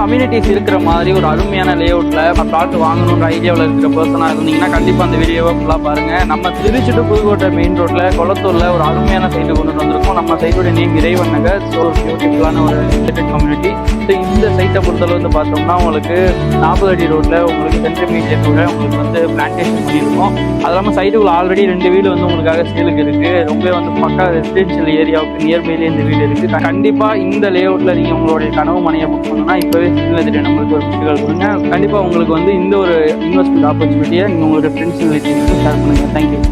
Amenities இருக்கிற மாதிரி ஒரு அருமையான லேஅவுட்ல பிளாட் வாங்கணுன்ற ஐடியாவில் இருக்கிற பர்சனாக இருந்தீங்கன்னா கண்டிப்பாக அந்த வீடியோவை ஃபுல்லாக பாருங்க. நம்ம திருச்சி டு புதுக்கோட்டை மெயின் ரோட்ல கொளத்தூர்ல ஒரு அருமையான சைட்டு கொண்டு வந்திருக்கோம். நம்ம சைட்டோட நேம் இறைவன் நகர். ஸோ ஒரு பியூட்டிஃபுல்லான ஒரு ரிலேட்டட் கம்யூனிட்டி. ஸோ இந்த சைட்டை பொறுத்தளவு வந்து பார்த்தோம்னா உங்களுக்கு 40 அடி ரோட்ல உங்களுக்கு சென்ட்ரல் மீடியத்தோட உங்களுக்கு வந்து பிளான்டேஷன் பண்ணியிருக்கோம். அது இல்லாமல் சைட்டுக்குள்ள ஆல்ரெடி 2 வீடு வந்து உங்களுக்காக சேலுக்கு இருக்கு. ரொம்ப வந்து பக்கா ரெசிடென்ஷியல் ஏரியாவுக்கு நியர்பைலேயே இந்த வீடு இருக்கு. கண்டிப்பா இந்த லேஅவுட்ல நீங்க உங்களுடைய கனவு மனையை புக் பண்ணணும்னா இப்பவே சிக்னல் தெரியும் நம்மளுக்கு ஒரு புக்குகள் கொடுங்க. கண்டிப்பா உங்களுக்கு வந்து இந்த ஒரு இன்வெஸ்ட்மெண்ட் ஆப்பர்ச்சுனிட்டியை நீங்க உங்களுடைய ஃப்ரெண்ட்ஸ் ரிலேட்டிவ்ஸ்க்கு ஷேர் பண்ணுங்க. தேங்க்யூ.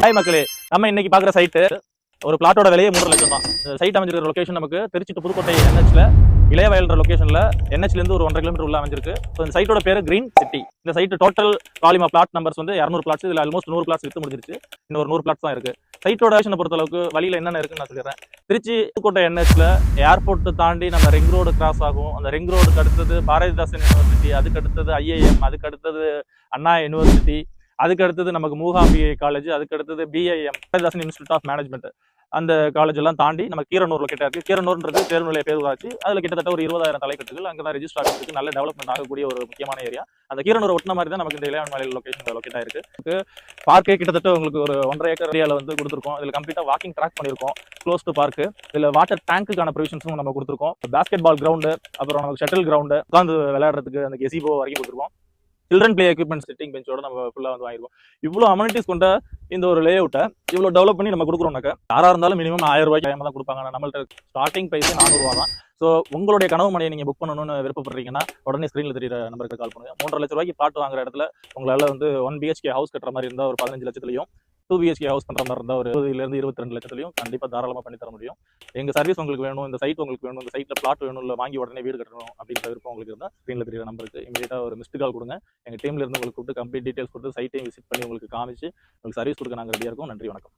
ஹாய் மக்களே, நம்ம இன்னைக்கு பார்க்குற சைட்டு ஒரு பிளாட்டோட விலையே 3 லட்சம் தான். சைட் அமைஞ்சிருக்கிற லொகேஷன் நமக்கு திருச்சி டு புதுக்கோட்டை NHல இளையவயல்ன்ற லொகேஷன்ல NHலேருந்து ஒரு 1.5 கிலோமீட்டர் உள்ள அமைஞ்சிருக்கு. ஸோ இந்த சைட்டோட பேர் கிரீன் சிட்டி. இந்த site total volume of plot numbers வந்து 200 பிளாட்ஸ். இதில் ஆல்மோஸ்ட் 100 பிளாட்ஸ் வித்து முடிஞ்சிருச்சு. இன்னும் ஒரு 100 பிளாட்ஸ் தான் இருக்கு. சைட்டோட விஷயம் பொறுத்தளவுக்கு வழியில் என்னென்ன இருக்குன்னு நான் சொல்லிடுறேன். திருச்சி புதுக்கோட்டை NHல ஏர்போர்ட் தாண்டி நம்ம ரிங் ரோடு கிராஸ் ஆகும். அந்த ரிங் ரோடுக்கு அடுத்தது பாரதிதாசன் யூனிவர்சிட்டி, அதுக்கு அடுத்தது IIM, அதுக்கு அடுத்தது அண்ணா யூனிவர்சிட்டி, அதுக்கு அடுத்தது நமக்கு மூகாம்பிகை காலேஜ், அதுக்கு அடுத்தது BIM Bharathidasan institute of management, அந்த காலேஜ் எல்லாம் தாண்டி நம்ம கீரனூர் லொக்கேட்டா இருக்கு. கீரனூர்ன்றது தேர்வு நிலைய பேரூராட்சி. அதுல கிட்டத்தட்ட ஒரு 20,000 தலைக்கட்டுகள் அங்கே தான் ரெஜிஸ்டர் ஆகிறதுக்கு நல்ல டெவலப்மெண்ட் ஆகக்கூடிய ஒரு முக்கியமான ஏரியா. அந்த கீரனூர் ஒட்டின மாதிரி தான் நமக்கு இந்த இளையவயல் லொகேஷன் லொக்கேட்டா இருக்கு. பார்க்கே கிட்டத்தட்ட உங்களுக்கு ஒரு 1.5 ஏக்கர் ஏரியாவில் வந்து கொடுத்துருக்கோம். இதில் கம்ப்ளீட்டா வாக்கிங் ட்ராக் பண்ணியிருக்கோம். Close to park. இதில் வாட்டர் டேங்க்குக்கான ப்ரொவிஷன்ஸும் நம்ம கொடுத்துருக்கோம். பேஸ்கெட் பால் கிரவுண்டு, அப்புறம் நமக்கு ஷட்டில் கிரவுண்டு, உட்காந்து விளையாடுறதுக்கு அந்த கெசிபோ வரைக்கும் கொடுத்துருக்கோம். சில்ட்ரன் பிளே எக்யூப்மெண்ட் சிட்டிங் பெஞ்சோட நம்ம ஃபுல்லாக வந்து வாங்கிருக்கோம். இவ்வளோ அமெனிட்டிஸ் கொண்ட இந்த ஒரு லேஅவுட்டை இவ்வளோ டெவலப் பண்ணி நம்ம கொடுக்குறோம்னாக்க யாராக இருந்தாலும் மினிமம் 1000 ரூபாய்க்கு தான் கொடுப்பாங்க. நம்மள்ட்ட ஸ்டார்டிங் ப்ரைஸ் 400 ரூபா தான். ஸோ உங்களுடைய கனவு மனையை நீங்கள் புக் பண்ணணும்னு விருப்பப்படுறீங்கன்னா உடனே ஸ்க்ரீனில் தெரியுற நம்பருக்கு கால் பண்ணுங்க. 3.5 லட்ச ரூபாய்க்கு பிளாட் வாங்குற இடத்துல உங்களால் வந்து 1 BHK ஹவுஸ் கட்டுற மாதிரி இருந்தால் ஒரு 15 லட்சத்துலையும், 2 BHK ஹவுஸ் பண்ணுற மாதிரி இருந்தால் ஒரு 20 22 லட்சத்துலையும் கண்டிப்பாக தாராளமாக பண்ணி தர முடியும். எங்கள் சர்வீஸ் உங்களுக்கு வேணும், இந்த சைட் உங்களுக்கு வேணும், இந்த சைட்டில் பிளாட் வேணும், இல்லை வாங்கி உடனே வீடு கட்டணும் அப்படின்ற விருப்பம் உங்களுக்கு இருந்தால் ஸ்க்ரீனில் தெரியுற நம்பருக்கு இமீடியட்டாக ஒரு மிஸ்டு கால் கொடுங்க. எங்கள் டீம்ல இருந்து உங்களுக்கு கூப்பிட்டு கம்ப்ளீட் டீட்டெயில்ஸ் கொடுத்து சைட்டையும் விசிட் பண்ணி உங்களுக்கு காமிச்சு உங்களுக்கு சர்வீஸ் கொடுக்க நாங்கள் ரெடியாக இருக்கோம். நன்றி, வணக்கம்.